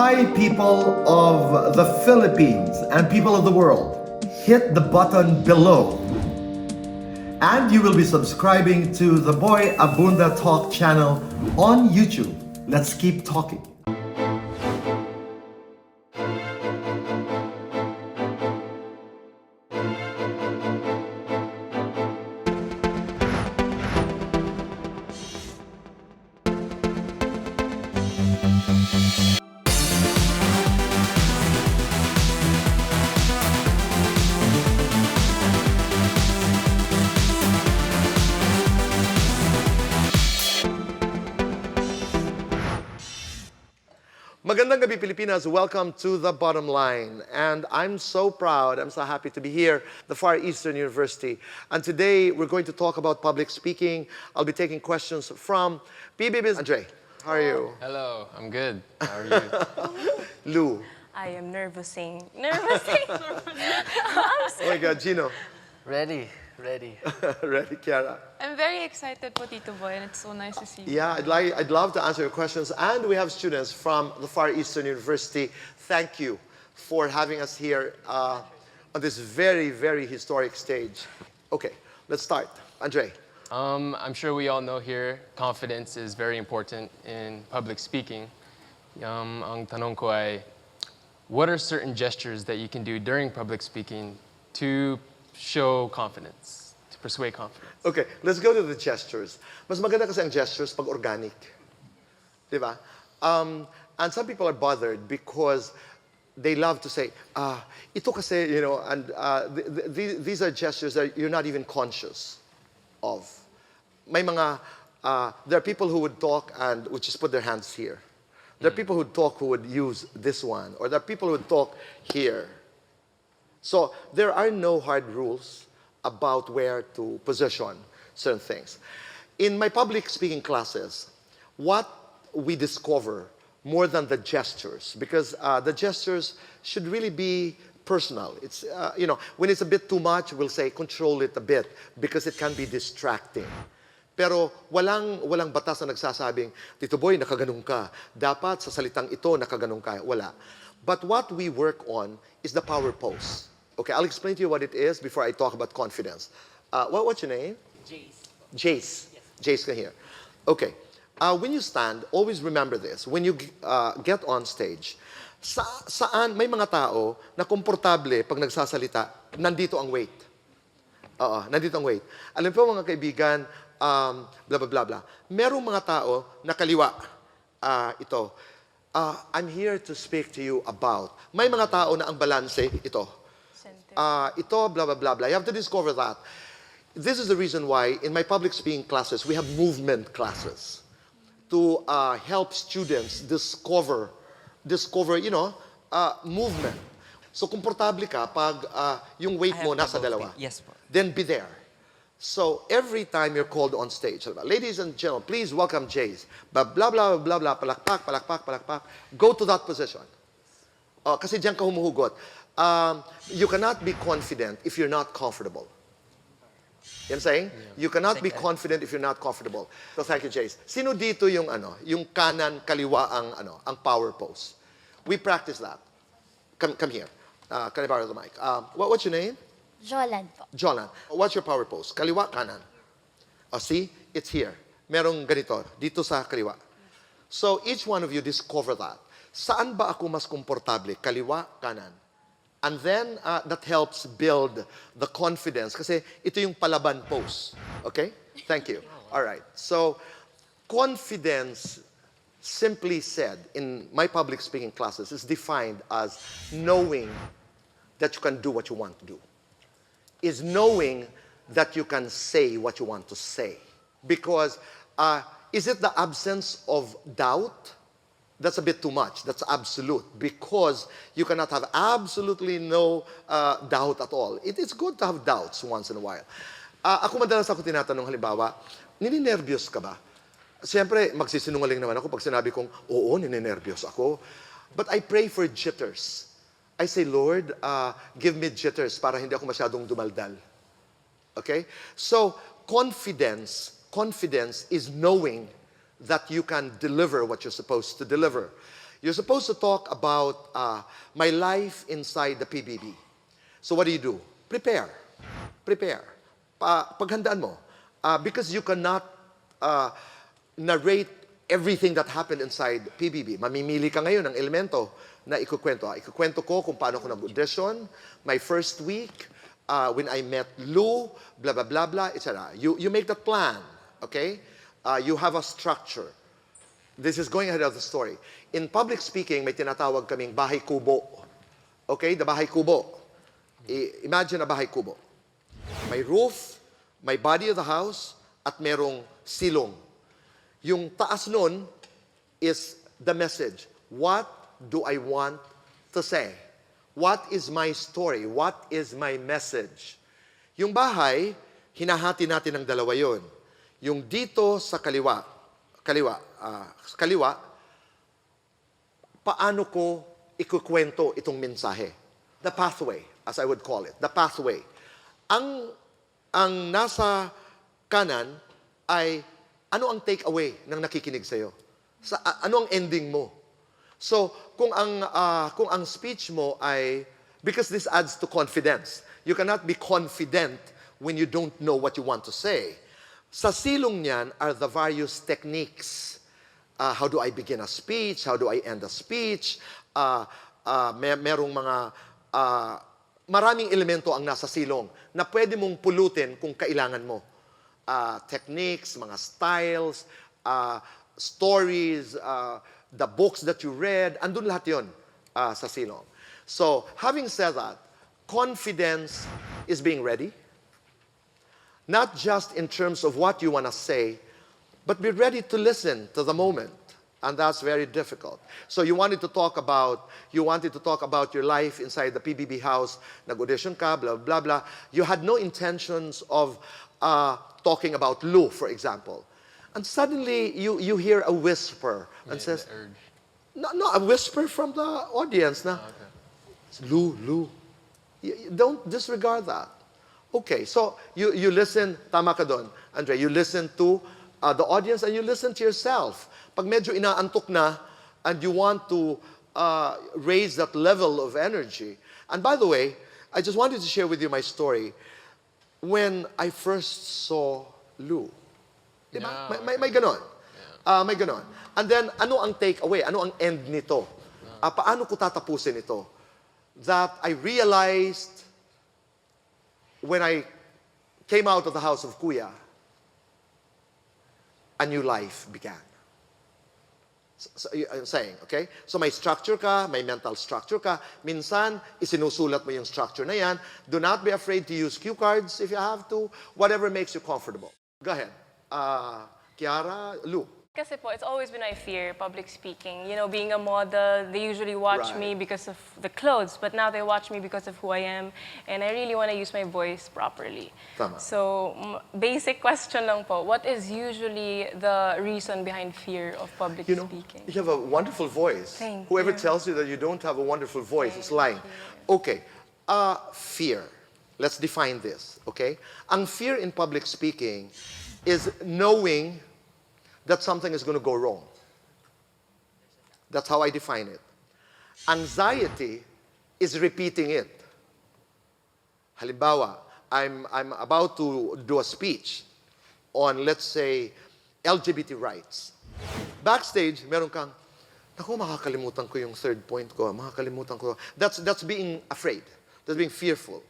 Hi, people of the Philippines and people of the world. Hit the button below. And you will be subscribing to the Boy Abunda Talk channel on YouTube. Let's keep talking. Magandang gabi, Pilipinas. Welcome to the Bottom Line. And I'm so proud, I'm so happy to be here, the Far Eastern University. And today, we're going to talk about public speaking. I'll be taking questions from PBB's Andre. How are you? Hello, I'm good. How are you? Lou. I am nervousing. Oh my God, Gino. Ready. Ready, Kiara. I'm very excited po, Tito Boy, and it's so nice to see you. Yeah, I'd love to answer your questions. And we have students from the Far Eastern University. Thank you for having us here on this very, very historic stage. Okay, let's start. Andre. I'm sure we all know here, confidence is very important in public speaking. Ang tanong ko ay, what are certain gestures that you can do during public speaking to show confidence, to persuade confidence? Okay, let's go to the gestures. Mas maganda kasi ang gestures pag organic. Diba? And some people are bothered because they love to say, ito kasi, you know, and these are gestures that you're not even conscious of. May mga, there are people who would talk and would just put their hands here. There are people who would talk who would use this one. Or there are people who would talk here. So there are no hard rules about where to position certain things. In my public speaking classes, what we discover more than the gestures, because the gestures should really be personal. It's, you know, when it's a bit too much, we'll say control it a bit because it can be distracting. Pero walang batas na nagsasabing, Tito Boy, nakaganong ka. Dapat sa salitang ito, nakaganong ka. Wala. But what we work on is the power pose. Okay, I'll explain to you what it is before I talk about confidence. What's your name? Jace. Jace. Yes. Jace ka here. Okay. When you stand, always remember this. When you get on stage, saan may mga tao na komportable pag nagsasalita, nandito ang weight. Nandito ang weight. Alam po mga kaibigan, blah, blah, blah, blah. Merong mga tao na kaliwa. Ito. I'm here to speak to you about. May mga tao na ang balanse, ito. Ito, blah, blah, blah, blah. You have to discover that. This is the reason why in my public speaking classes, we have movement classes to help students discover, you know, movement. So, komportable ka pag yung weight mo nasa dalawa. Yes, po. Then be there. So, every time you're called on stage, ladies and gentlemen, please welcome Jace. Blah, blah, blah, blah, blah, palakpak, palakpak, palakpak. Go to that position. Kasi diyan ka humuhugot. You cannot be confident if you're not comfortable. You know what I'm saying? Yeah. You cannot be confident if you're not comfortable. So thank you, Jace. Sino dito yung yung kanan kaliwa ang power pose? We practice that. Come here. Can I borrow the mic? What's your name? Jolan po. Jolan. What's your power pose? Kaliwa, kanan. See? It's here. Merong ganito dito sa kaliwa. So each one of you discover that. Saan ba ako mas komportable? Kaliwa, kanan. And then, that helps build the confidence. Kasi ito yung palaban pose. Okay? Thank you. All right. So, confidence, simply said, in my public speaking classes, is defined as knowing that you can do what you want to do. Is knowing that you can say what you want to say. Because, is it the absence of doubt? That's a bit too much. That's absolute. Because you cannot have absolutely no doubt at all. It is good to have doubts once in a while. Ako madalas ako tinatanong, halimbawa, nininervyos ka ba? Siyempre, magsisinungaling naman ako pag sinabi kong, oo, nininervyos ako. But I pray for jitters. I say, Lord, give me jitters para hindi ako masyadong dumaldal. Okay? So, confidence is knowing that you can deliver what you're supposed to deliver. You're supposed to talk about my life inside the PBB. So what do? Prepare. Prepare. Paghandaan mo. Because you cannot narrate everything that happened inside PBB. Mamimili ka ngayon ng elemento na ikukwento. Ikukwento ko kung paano ko nag-audition, my first week, when I met Lou, blah, blah, blah, blah, etc. You make that plan, okay? You have a structure. This is going ahead of the story. In public speaking, may tinatawag kaming bahay kubo. Okay? The bahay kubo. Imagine a bahay kubo. May roof, may body of the house, at merong silong. Yung taas nun is the message. What do I want to say? What is my story? What is my message? Yung bahay, hinahati natin ng dalawa yun. Yung dito sa kaliwa, paano ko ikukwento itong mensahe? The pathway, as I would call it. The pathway. Ang nasa kanan ay ano ang takeaway ng nakikinig sa'yo? Ano ang ending mo? So, kung ang speech mo ay, because this adds to confidence. You cannot be confident when you don't know what you want to say. Sa silong niyan are the various techniques. How do I begin a speech? How do I end a speech? Merong mga maraming elemento ang nasa silong na pwede mong pulutin kung kailangan mo. Techniques, mga styles, stories, the books that you read, andun lahat yun sa silong. So, having said that, confidence is being ready. Not just in terms of what you want to say, but be ready to listen to the moment. And that's very difficult. So you wanted to talk about your life inside the PBB house, nag-audition ka, blah, blah, blah. You had no intentions of talking about Lou, for example. And suddenly you hear a whisper and says, no, a whisper from the audience na, Lou. Don't disregard that. Okay, so you listen, tama ka doon, Andre, you listen to the audience and you listen to yourself. Pag medyo inaantok na and you want to raise that level of energy. And by the way, I just wanted to share with you my story. When I first saw Lou, diba? May ganon. May ganon. And then, ano ang takeaway? Ano ang end nito? Paano ko tatapusin ito? That I realized when I came out of the house of Kuya, a new life began. So, I'm saying, okay? So may structure ka, may mental structure ka. Minsan, isinusulat mo yung structure na yan. Do not be afraid to use cue cards if you have to. Whatever makes you comfortable. Go ahead. Kiara, Lou. Kasi po, it's always been my fear, public speaking. You know, being a model, they usually watch me because of the clothes, but now they watch me because of who I am, and I really want to use my voice properly. Tama. So, basic question lang po, what is usually the reason behind fear of public speaking? You have a wonderful voice. Thank Whoever you. tells you that you don't have a wonderful voice is lying. Okay, fear. Let's define this, okay? Ang fear in public speaking is knowing that something is going to go wrong. That's how I define it. Anxiety is repeating it. Halimbawa, I'm about to do a speech on, let's say, LGBT rights. Backstage, meron kang, naku, makakalimutan ko yung third point ko, makakalimutan ko. That's being afraid. That's being fearful.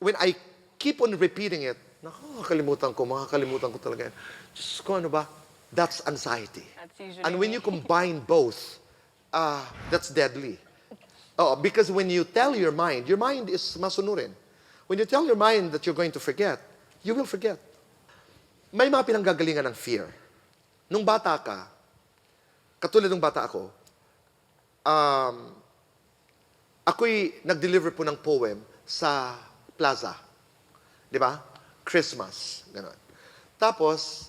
When I keep on repeating it, naku, makakalimutan ko talaga yan. Diyos ko, ano ba? That's anxiety. That's usually And when me. you combine both, that's deadly. Oh, because when you tell your mind is masunurin. When you tell your mind that you're going to forget, you will forget. May mga pinanggagalingan ng fear. Nung bata ka, katulad ng bata ako, ako'y nag-deliver po ng poem sa plaza. Di ba? Christmas. Ganon. Tapos,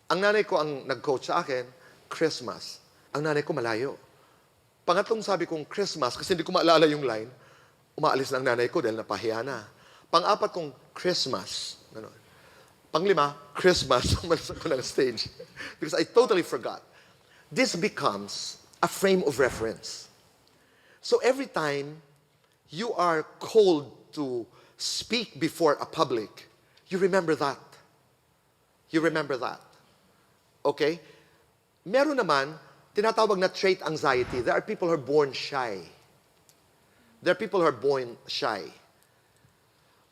ang nanay ko ang nag-coach sa akin, Christmas. Ang nanay ko malayo. Pangatlong sabi kong Christmas, kasi hindi ko maalala yung line, umaalis na ang nanay ko dahil napahiya na. Pang-apat kong Christmas. Ganon. Panglima, Christmas. Umalis ako ng stage. Because I totally forgot. This becomes a frame of reference. So every time you are called to speak before a public, you remember that. You remember that. Okay? Meron naman, tinatawag na trait anxiety. There are people who are born shy. There are people who are born shy.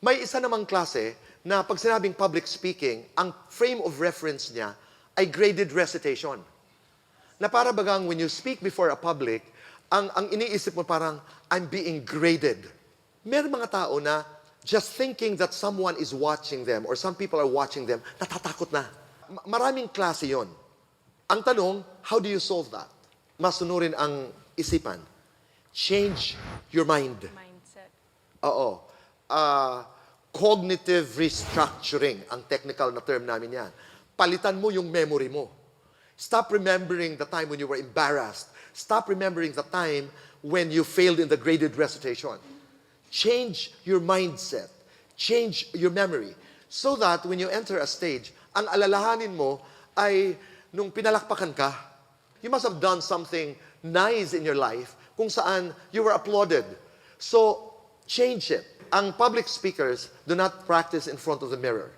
May isa namang klase na pag sinabing public speaking, ang frame of reference niya ay graded recitation. Na para bagang when you speak before a public, ang iniisip mo parang, I'm being graded. Meron mga tao na just thinking that someone is watching them or some people are watching them, natatakot na. Maraming klase yon. Ang tanong, how do you solve that? Masunurin ang isipan. Change your mind. Mindset. Oo. Cognitive restructuring, ang technical na term namin yan. Palitan mo yung memory mo. Stop remembering the time when you were embarrassed. Stop remembering the time when you failed in the graded recitation. Change your mindset. Change your memory. So that when you enter a stage, ang alalahanin mo ay nung pinalakpakan ka, you must have done something nice in your life kung saan you were applauded. So, change it. Ang public speakers do not practice in front of the mirror.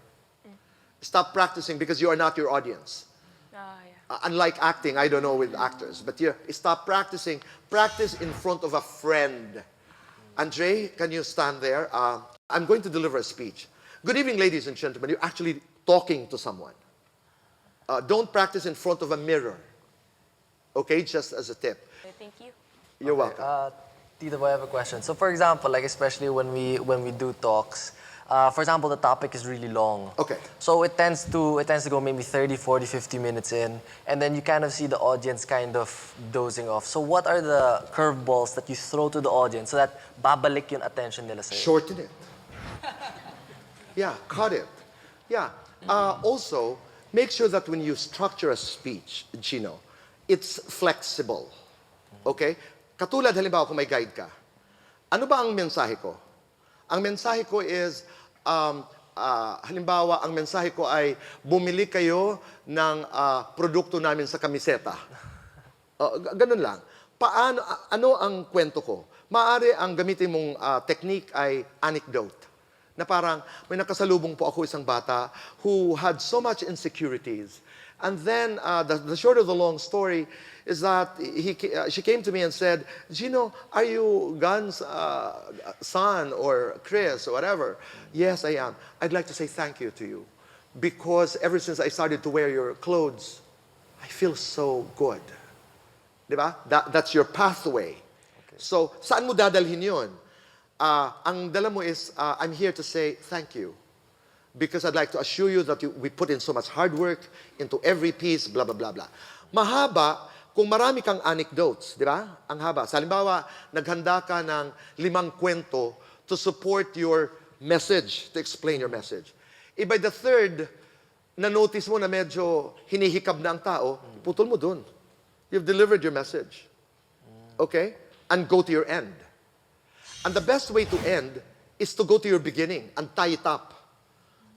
Stop practicing because you are not your audience. Yeah. Unlike acting, I don't know with actors, but stop practicing. Practice in front of a friend. Andre, can you stand there? I'm going to deliver a speech. Good evening, ladies and gentlemen. You're actually talking to someone. Don't practice in front of a mirror. Okay, just as a tip. Thank you. You're welcome. Tito Boy, I have a question. So for example, like especially when we do talks, for example, the topic is really long. Okay. So it tends to go maybe 30, 40, 50 minutes in, and then you kind of see the audience kind of dozing off. So what are the curveballs that you throw to the audience so that babalik yung attention nila sa'yo? Shorten it. Yeah, cut it. Yeah. Also, make sure that when you structure a speech, Gino, it's flexible. Okay? Katulad, halimbawa, kung may guide ka. Ano ba ang mensahe ko? Ang mensahe ko is, halimbawa, ang mensahe ko ay, bumili kayo ng produkto namin sa kamiseta. Ganun lang. Ano ang kwento ko? Maaari ang gamitin mong technique ay anecdote. Na parang, may nakasalubong po ako isang bata who had so much insecurities. And then, the short of the long story is that she came to me and said, Gino, are you Gun's son or Chris or whatever? Yes, I am. I'd like to say thank you to you. Because ever since I started to wear your clothes, I feel so good. Diba? That's your pathway. Okay. So, saan mo dadalhin yun? Ang dala mo is, I'm here to say thank you. Because I'd like to assure you that we put in so much hard work into every piece, blah, blah, blah, blah. Mahaba, kung marami kang anecdotes, di ba? Ang haba. Sa halimbawa, naghanda ka ng 5 kwento to support your message, to explain your message. By the third, na-notice mo na medyo hinihikab na ang tao, putol mo dun. You've delivered your message. Okay? And go to your end. And the best way to end is to go to your beginning and tie it up.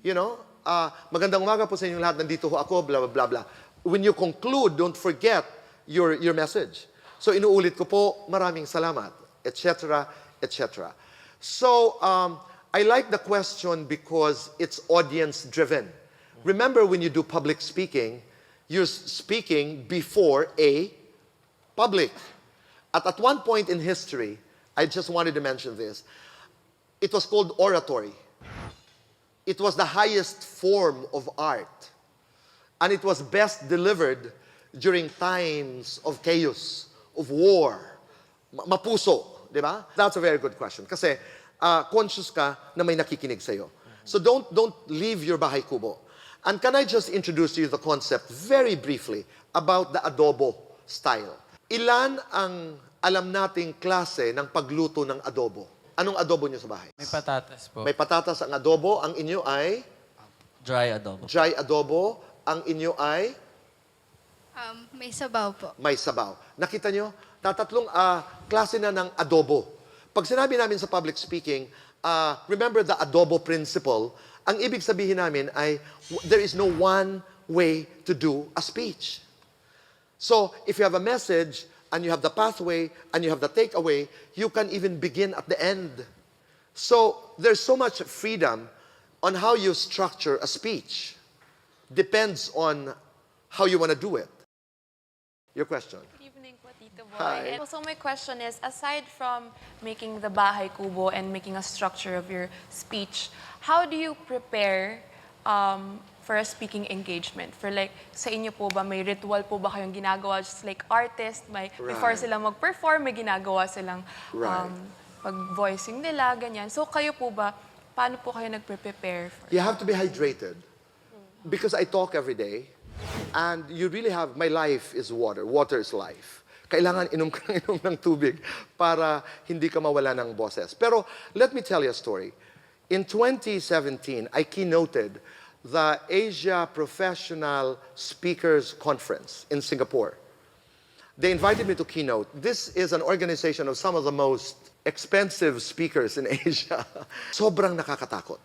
You know, magandang umaga po sa inyong lahat, nandito ho ako, blah, blah, blah, blah. When you conclude, don't forget your message. So, inuulit ko po, maraming salamat, etc., etc. So, I like the question because it's audience-driven. Remember, when you do public speaking, you're speaking before a public. At one point in history, I just wanted to mention this, it was called oratory. It was the highest form of art. And it was best delivered during times of chaos, of war, mapuso, di ba? That's a very good question. Kasi conscious ka na may nakikinig sa'yo. So don't leave your bahay kubo. And can I just introduce to you the concept very briefly about the adobo style? Ilan ang alam nating klase ng pagluto ng adobo? Anong adobo nyo sa bahay? May patatas po. May patatas ang adobo. Ang inyo ay? Dry adobo. Dry adobo. Ang inyo ay? May sabaw po. May sabaw. Nakita nyo? Tatatlong klase na ng adobo. Pag sinabi namin sa public speaking, remember the adobo principle, ang ibig sabihin namin ay there is no one way to do a speech. So, if you have a message, and you have the pathway, and you have the takeaway, you can even begin at the end. So there's so much freedom on how you structure a speech. Depends on how you want to do it. Your question? Good evening po, Tito Boy. Hi. And so my question is, aside from making the bahay kubo and making a structure of your speech, how do you prepare for a speaking engagement? For like, sa inyo po ba, may ritual po ba kayong ginagawa? Just like artist, may, before Right. sila mag-perform, may ginagawa silang Right. pag-voicing nila, ganyan. So kayo po ba, paano po kayo nagpre-prepare? You have to be hydrated. Because I talk every day, and you really have, my life is water. Water is life. Kailangan inom ka ng tubig para hindi ka mawala ng boses. Pero let me tell you a story. In 2017, I keynoted the Asia Professional Speakers Conference in Singapore. They invited me to keynote. This is an organization of some of the most expensive speakers in Asia. Sobrang nakakatakot.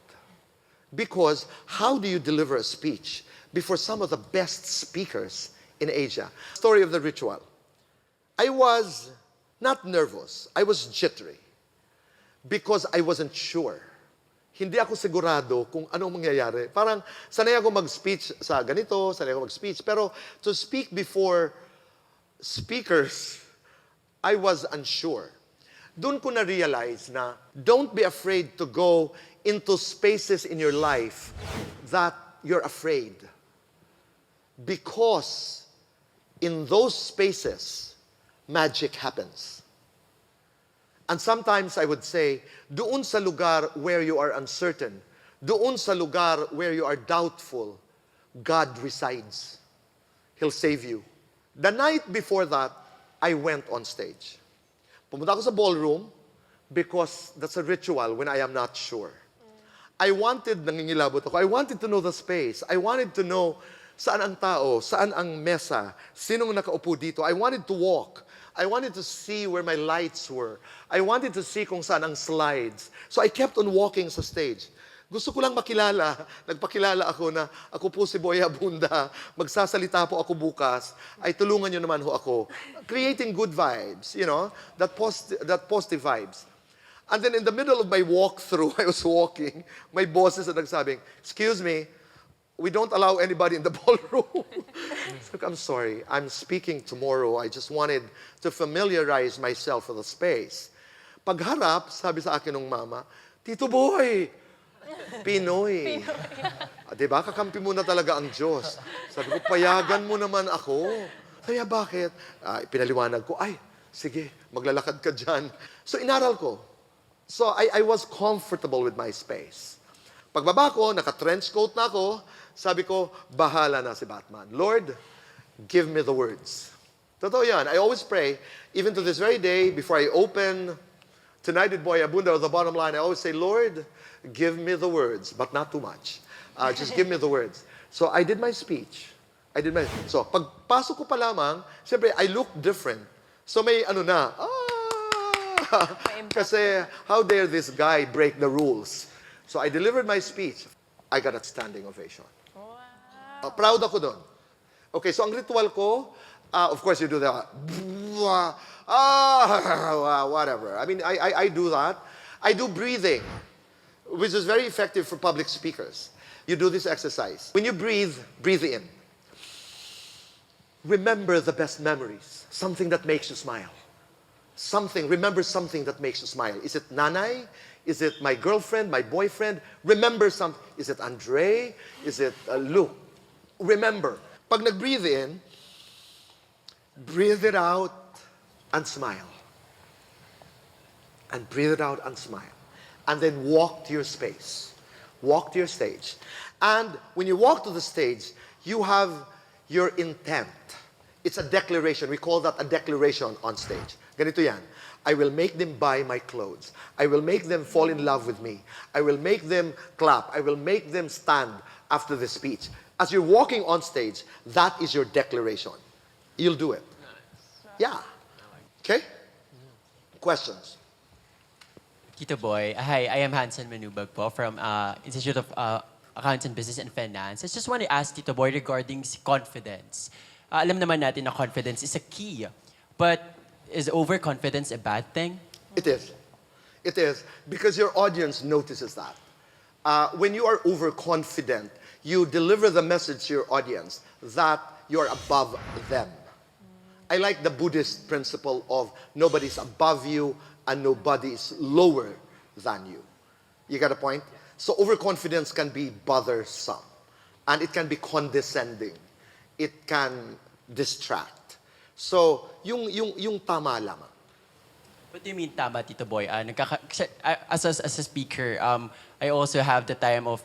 Because how do you deliver a speech before some of the best speakers in Asia? Story of the ritual. I was not nervous. I was jittery. Because I wasn't sure. Hindi ako sigurado kung anong mangyayari. Parang sanay ako mag-speech sa ganito, sanay ako mag-speech. Pero to speak before speakers, I was unsure. Doon ko na-realize na don't be afraid to go into spaces in your life that you're afraid. Because in those spaces, magic happens. And sometimes I would say, doon sa lugar where you are uncertain, doon sa lugar where you are doubtful, God resides. He'll save you. The night before that, I went on stage. Pumunta ako sa ballroom because that's a ritual when I am not sure. I wanted, nangingilabot ako, I wanted to know the space. I wanted to know saan ang tao, saan ang mesa, sinong nakaupo dito. I wanted to walk. I wanted to see where my lights were. I wanted to see kung saan ang slides. So I kept on walking sa stage. Gusto ko lang makilala. Nagpakilala ako na ako po si Boy Abunda. Magsasalita po ako bukas. Ay tulungan niyo naman ho ako. Creating good vibes, you know, that positive vibes. And then in the middle of my walkthrough, I was walking, my bosses are nagsabing, excuse me, we don't allow anybody in the ballroom. So, I'm sorry, I'm speaking tomorrow. I just wanted to familiarize myself with the space. Pagharap, sabi sa akin ng mama, Tito Boy, Pinoy. Diba? Kakampi mo na talaga ang Diyos. Sabi ko, payagan mo naman ako. Kaya bakit? Pinaliwanag ko, ay, sige, maglalakad ka dyan. So inaral ko. So I was comfortable with my space. Pagbaba ko, naka-trench coat na ako, sabi ko, bahala na si Batman. Lord, give me the words. Totoo yan. I always pray, even to this very day, before I open Tonight with Boy Abunda or the Bottomline, I always say, Lord, give me the words, but not too much. Just give me the words. So I did my speech. So pagpasok ko pa lamang, siyempre, I look different. So may ano na, kasi how dare this guy break the rules? So I delivered my speech. I got a standing ovation. Wow. Proud ako doon. Okay, so ang ritual ko, of course you do that. Whatever. I mean, I do that. I do breathing, which is very effective for public speakers. You do this exercise. When you breathe, breathe in. Remember the best memories, something that makes you smile. Remember something that makes you smile. Is it nanay? Is it my girlfriend, my boyfriend? Remember something. Is it Andre? Is it Luke? Remember. Pag nag-breathe in, breathe it out and smile. And breathe it out and smile. And then walk to your space. Walk to your stage. And when you walk to the stage, you have your intent. It's a declaration. We call that a declaration on stage. Ganito yan. I will make them buy my clothes. I will make them fall in love with me. I will make them clap. I will make them stand after the speech. As you're walking on stage, that is your declaration. You'll do it. Yeah. Okay? Questions? Tito Boy, hi, I am Hansen Manubag po from Institute of Accounts and Business and Finance. I just want to ask Tito Boy regarding confidence. Alam naman natin na confidence is a key. But is overconfidence a bad thing? It is. It is, because your audience notices that. When you are overconfident, you deliver the message to your audience that you're above them. I like the Buddhist principle of nobody's above you and nobody is lower than you. You got a point? So overconfidence can be bothersome. And it can be condescending. It can distract. So, yung tama lamang. What do you mean tama, Tito Boy? As a speaker, I also have the time of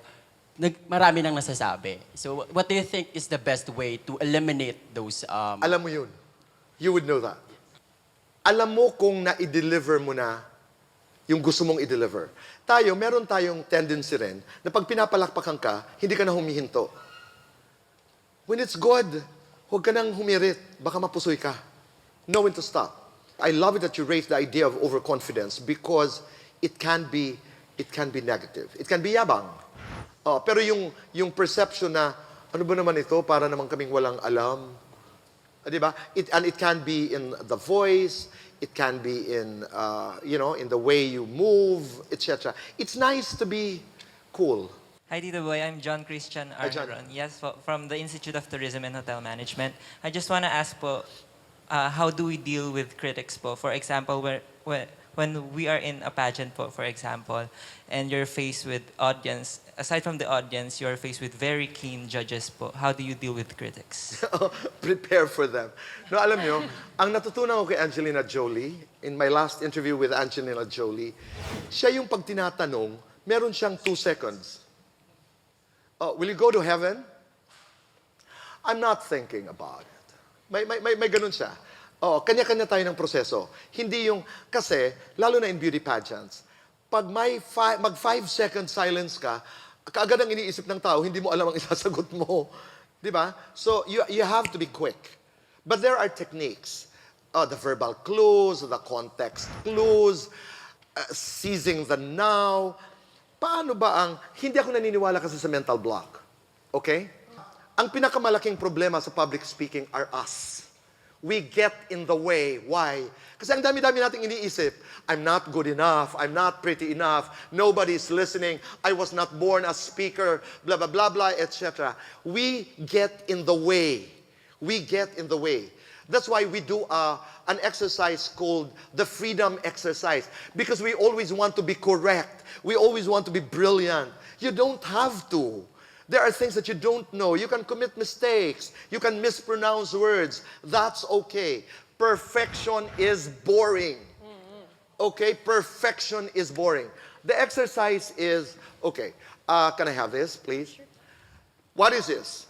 marami nang nasasabi. So what do you think is the best way to eliminate those? Alam mo yun. You would know that. Alam mo kung na-i-deliver mo na yung gusto mong i-deliver. Meron tayong tendency rin na pag pinapalakpakan ka, hindi ka na humihinto. When it's good, huwag ka nang humirit. Baka mapusoy ka. Know when to stop. I love it that you raised the idea of overconfidence because it can be negative. It can be yabang. Pero yung perception na, ano ba naman ito? Para naman kaming walang alam. Diba? And it can be in the voice, it can be in, in the way you move, etc. It's nice to be cool. Hi, Tito Boy. I'm John Christian Hi, John. Arneron. Yes, from the Institute of Tourism and Hotel Management. I just want to ask po, how do we deal with critics po? For example, when we are in a pageant po, for example, and you're faced with audience, aside from the audience, you're faced with very keen judges po. How do you deal with critics? Prepare for them. No, alam nyo, ang natutunan ko kay Angelina Jolie, in my last interview with Angelina Jolie, siya yung pag tinatanong, meron siyang 2 seconds. Will you go to heaven? I'm not thinking about it. May ganun siya. Kanya-kanya tayo ng proseso. Hindi yung, kasi, lalo na in beauty pageants, pag mag 5-second silence ka, kaagad ang iniisip ng tao, hindi mo alam ang isasagot mo. Di ba? So, you have to be quick. But there are techniques. The verbal clues, the context clues, seizing the now. Paano ba ang, hindi ako naniniwala kasi sa mental block. Okay? Ang pinakamalaking problema sa public speaking are us. We get in the way. Why? Kasi ang dami-dami nating iniisip. I'm not good enough. I'm not pretty enough. Nobody's listening. I was not born a speaker. Blah, blah, blah, blah, etc. We get in the way. We get in the way. That's why we do an exercise called the freedom exercise. Because we always want to be correct. We always want to be brilliant. You don't have to. There are things that you don't know. You can commit mistakes. You can mispronounce words. That's okay. Perfection is boring. Okay? Perfection is boring. The exercise is, okay, can I have this, please? What is this?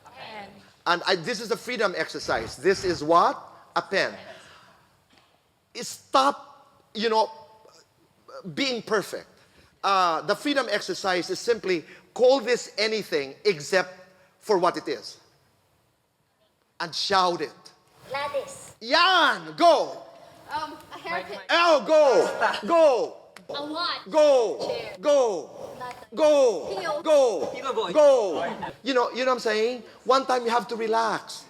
A pen. And this is a freedom exercise. This is what? A pen. Stop, being perfect. The freedom exercise is simply call this anything except for what it is. And shout it. Lattice. Yan! Go! A hairpin. Oh, go! Go! A watch. Go! Chair. Go! Nothing. Go! Heel. Go! Go! You know what I'm saying? One time you have to relax.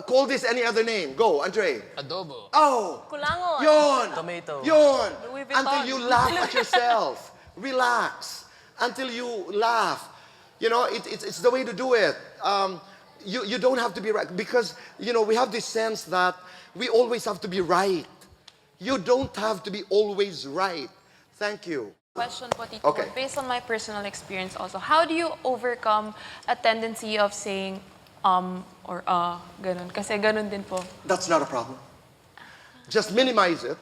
Call this any other name. Go, Andre. Adobo. Oh! Kulangon. Yon! Tomato. Yon! Louis Vuitton. Until you laugh at yourself. Relax. Until you laugh. It's the way to do it. You don't have to be right. Because, we have this sense that we always have to be right. You don't have to be always right. Thank you. Question po, Tito. Okay. Based on my personal experience also, how do you overcome a tendency of saying or ganun? Kasi ganun din po. That's not a problem. Just minimize it.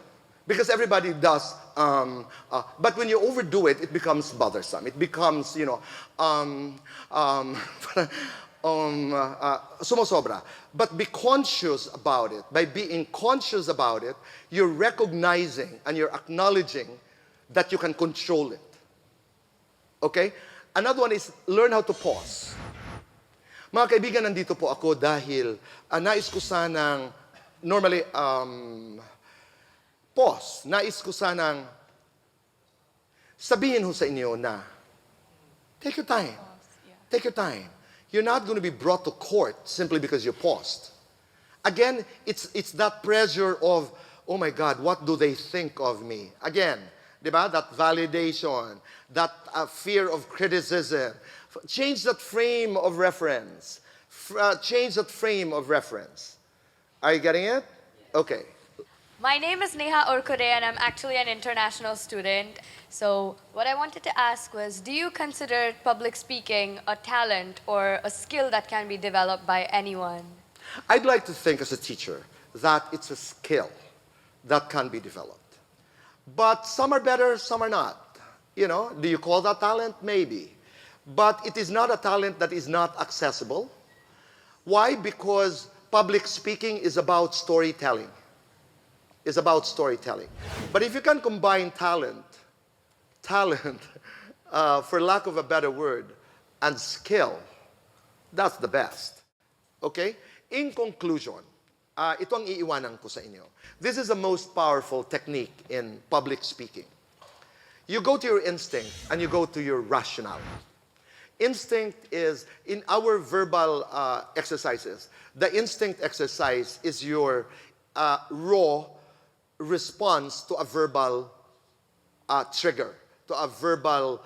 Because everybody does. But when you overdo it, it becomes bothersome. It becomes, sumosobra. But be conscious about it. By being conscious about it, you're recognizing and you're acknowledging that you can control it. Okay? Another one is learn how to pause. Mga kaibigan, nandito po ako dahil nais ko sanang, normally, pause. Nais ko sanang sabihin ho sa inyo na, take your time. Take your time. You're not going to be brought to court simply because you paused. Again, it's that pressure of, oh my God, what do they think of me? Again, diba? That validation, that fear of criticism. Change that frame of reference. Change that frame of reference. Are you getting it? Okay. My name is Neha Orkure and I'm actually an international student. So what I wanted to ask was, do you consider public speaking a talent or a skill that can be developed by anyone? I'd like to think as a teacher that it's a skill that can be developed. But some are better, some are not. You know, do you call that talent? Maybe. But it is not a talent that is not accessible. Why? Because public speaking is about storytelling. It's about storytelling. But if you can combine talent, for lack of a better word, and skill, that's the best. Okay? In conclusion, ito ang iiwanan ko sa inyo. This is the most powerful technique in public speaking. You go to your instinct and you go to your rationale. Instinct is, in our verbal exercises, the instinct exercise is your raw response to a verbal trigger, to a verbal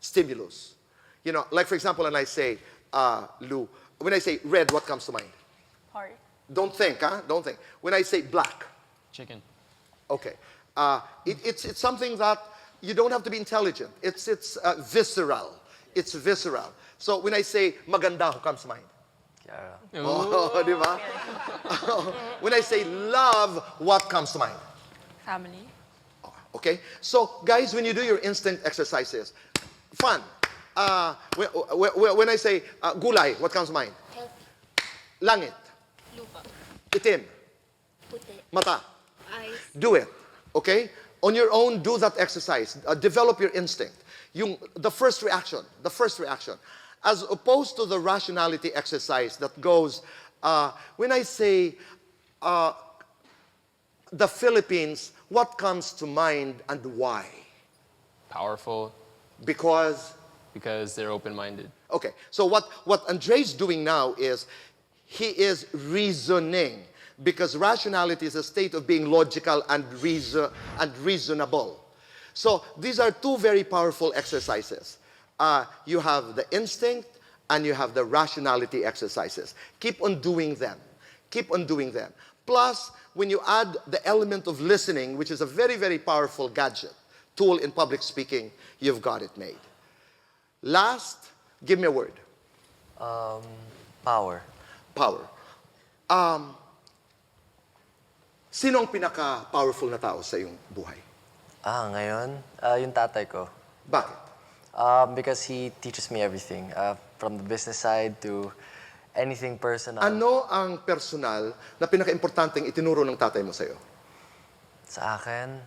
stimulus. You know, like for example, when I say, Lou, when I say red, what comes to mind? Heart. Don't think, huh? Don't think. When I say black. Chicken. Okay. It's something that you don't have to be intelligent. It's visceral. It's visceral. So when I say maganda, who comes to mind? Yeah. Oh, di ba? When I say love, what comes to mind? Family. Okay? So, guys, when you do your instinct exercises, fun. When I say gulay, what comes to mind? Healthy. Langit. Lupa. Itim. Puti. Mata. Eyes. Do it. Okay? On your own, do that exercise. Develop your instinct. The first reaction. As opposed to the rationality exercise that goes, when I say the Philippines, what comes to mind and why? Powerful. Because they're open-minded. okay, so what Andre's doing now is he is reasoning, because rationality is a state of being logical and reasonable. So these are two very powerful exercises. You have the instinct and you have the rationality exercises. Keep on doing them. Plus, when you add the element of listening, which is a very, very powerful gadget, tool in public speaking, you've got it made. Last, give me a word. Power. Power. Sino ang pinaka-powerful na tao sa iyong buhay? Ngayon, yung tatay ko. Bakit? Because he teaches me everything, from the business side to anything personal. Ano ang personal na pinaka-importanteng itinuro ng tatay mo sa'yo? Sa akin,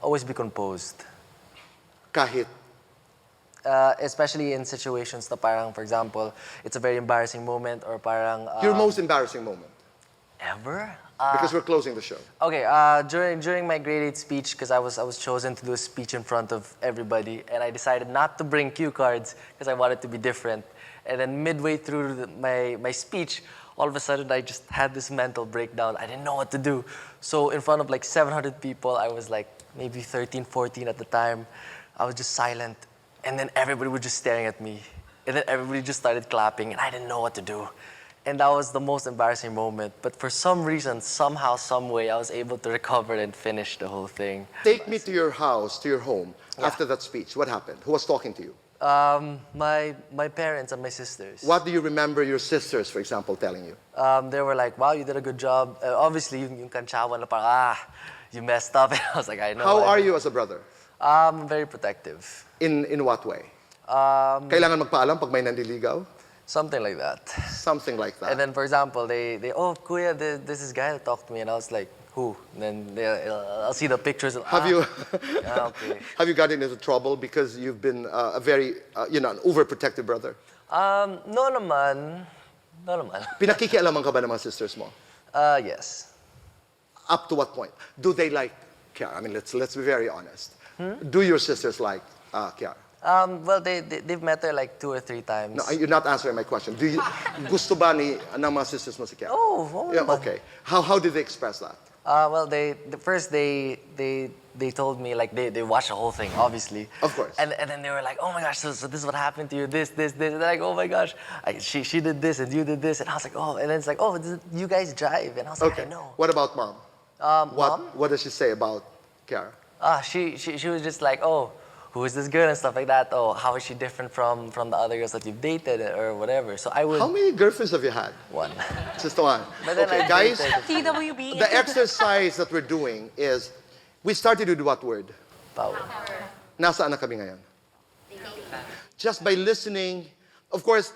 always be composed. Kahit? Especially in situations na parang, for example, it's a very embarrassing moment or parang... Your most embarrassing moment? Ever? Because we're closing the show. Okay, during my grade 8 speech, because I was chosen to do a speech in front of everybody, and I decided not to bring cue cards because I wanted to be different. And then midway through my speech, all of a sudden I just had this mental breakdown. I didn't know what to do. So in front of like 700 people, I was like maybe 13, 14 at the time. I was just silent, and then everybody was just staring at me. And then everybody just started clapping, and I didn't know what to do. And that was the most embarrassing moment. But for some reason, somehow, some way, I was able to recover and finish the whole thing. Take me to your house, to your home, after that speech. What happened? Who was talking to you? My parents and my sisters. What do you remember your sisters, for example, telling you? They were like, wow, you did a good job. Obviously, yung kantsawan na parang, you messed up. And I was like, I know. How are you as a brother? Very protective. In what way? Kailangan magpaalam pag may nanliligaw? Something like that. Something like that. And then, for example, they oh, Kuya, this is guy that talked to me. And I was like, who? And then I'll see the pictures. And, Have you okay. have you gotten into trouble because you've been a very, an overprotective brother? No naman. Pinakikialaman ka ba ng mga sisters mo? Yes. Up to what point? Do they like Kiara? I mean, let's be very honest. Do your sisters like Kiara? Well, they've met her like 2 or 3 times. No, you're not answering my question. Do you gusto ba ng mga sisters mo si Kiara? Oh, Yeah, naman. okay. How did they express that? Well, first they told me, like, they watched the whole thing, obviously. Of course. And then they were like, oh my gosh, so this is what happened to you, this. And they're like, oh my gosh, she did this and you did this. And I was like, oh, and then it's like, oh, you guys drive. And I was like, Okay. I know. What about mom? Mom? What does she say about Kiara? She was just like, oh, who is this girl and stuff like that. Oh, how is she different from the other girls that you've dated or whatever. So I would... How many girlfriends have you had? 1. Just one. But then Okay, I guys, dated TWB. the exercise that we're doing is, we started with what word? Power. Nasaan na kami ngayon? Just by listening, of course,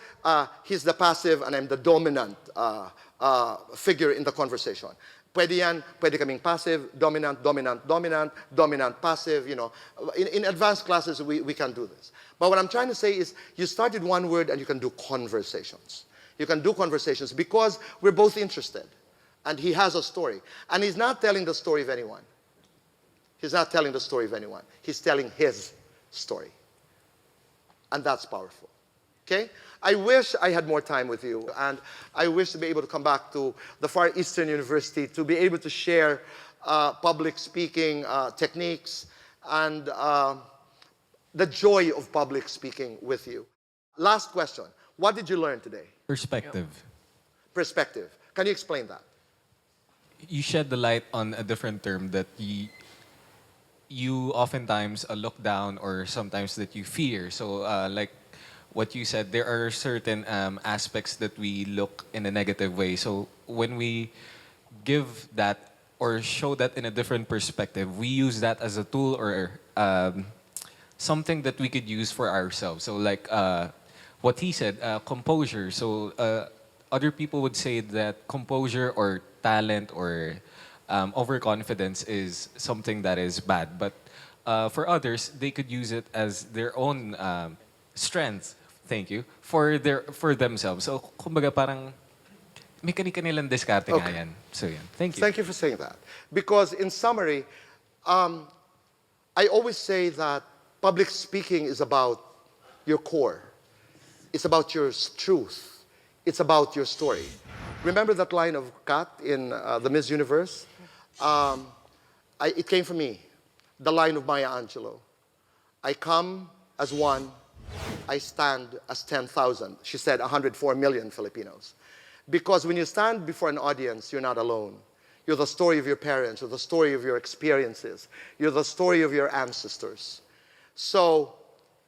he's the passive and I'm the dominant figure in the conversation. Pwede yan, pwede kaming passive, dominant, passive, you know. In advanced classes, we can do this. But what I'm trying to say is, you start with one word and you can do conversations. You can do conversations because we're both interested. And he has a story. And he's not telling the story of anyone. He's not telling the story of anyone. He's telling his story. And that's powerful. Okay? I wish I had more time with you, and I wish to be able to come back to the Far Eastern University to be able to share public speaking techniques and the joy of public speaking with you. Last question. What did you learn today? Perspective. Perspective. Can you explain that? You shed the light on a different term that you oftentimes look down, or sometimes that you fear. So like what you said, there are certain aspects that we look in a negative way. So when we give that or show that in a different perspective, we use that as a tool or something that we could use for ourselves. So like what he said, composure. So other people would say that composure or talent or overconfidence is something that is bad. But for others, they could use it as their own strength. Thank you. For themselves. So, kumbaga parang may kani-kanilang diskarte nga yan. So, yan. Thank you. Thank you for saying that. Because in summary, I always say that public speaking is about your core. It's about your truth. It's about your story. Remember that line of Kat in the Miss Universe? It came from me. The line of Maya Angelou. I come as one. I stand as 10,000. She said 104 million Filipinos. Because when you stand before an audience, you're not alone. You're the story of your parents. You're the story of your experiences. You're the story of your ancestors. So,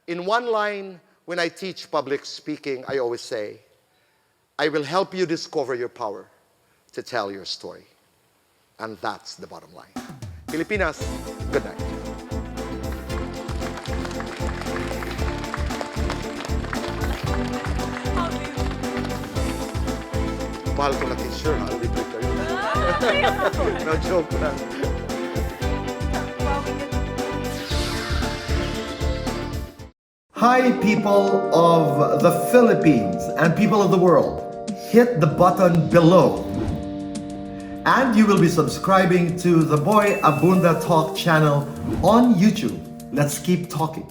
in one line, when I teach public speaking, I always say, I will help you discover your power to tell your story. And that's the bottom line. Filipinas, good night. Mahal ko na t-shirt, ha? Libre kayo. No joke na. Hi, people of the Philippines and people of the world. Hit the button below. And you will be subscribing to the Boy Abunda Talk channel on YouTube. Let's keep talking.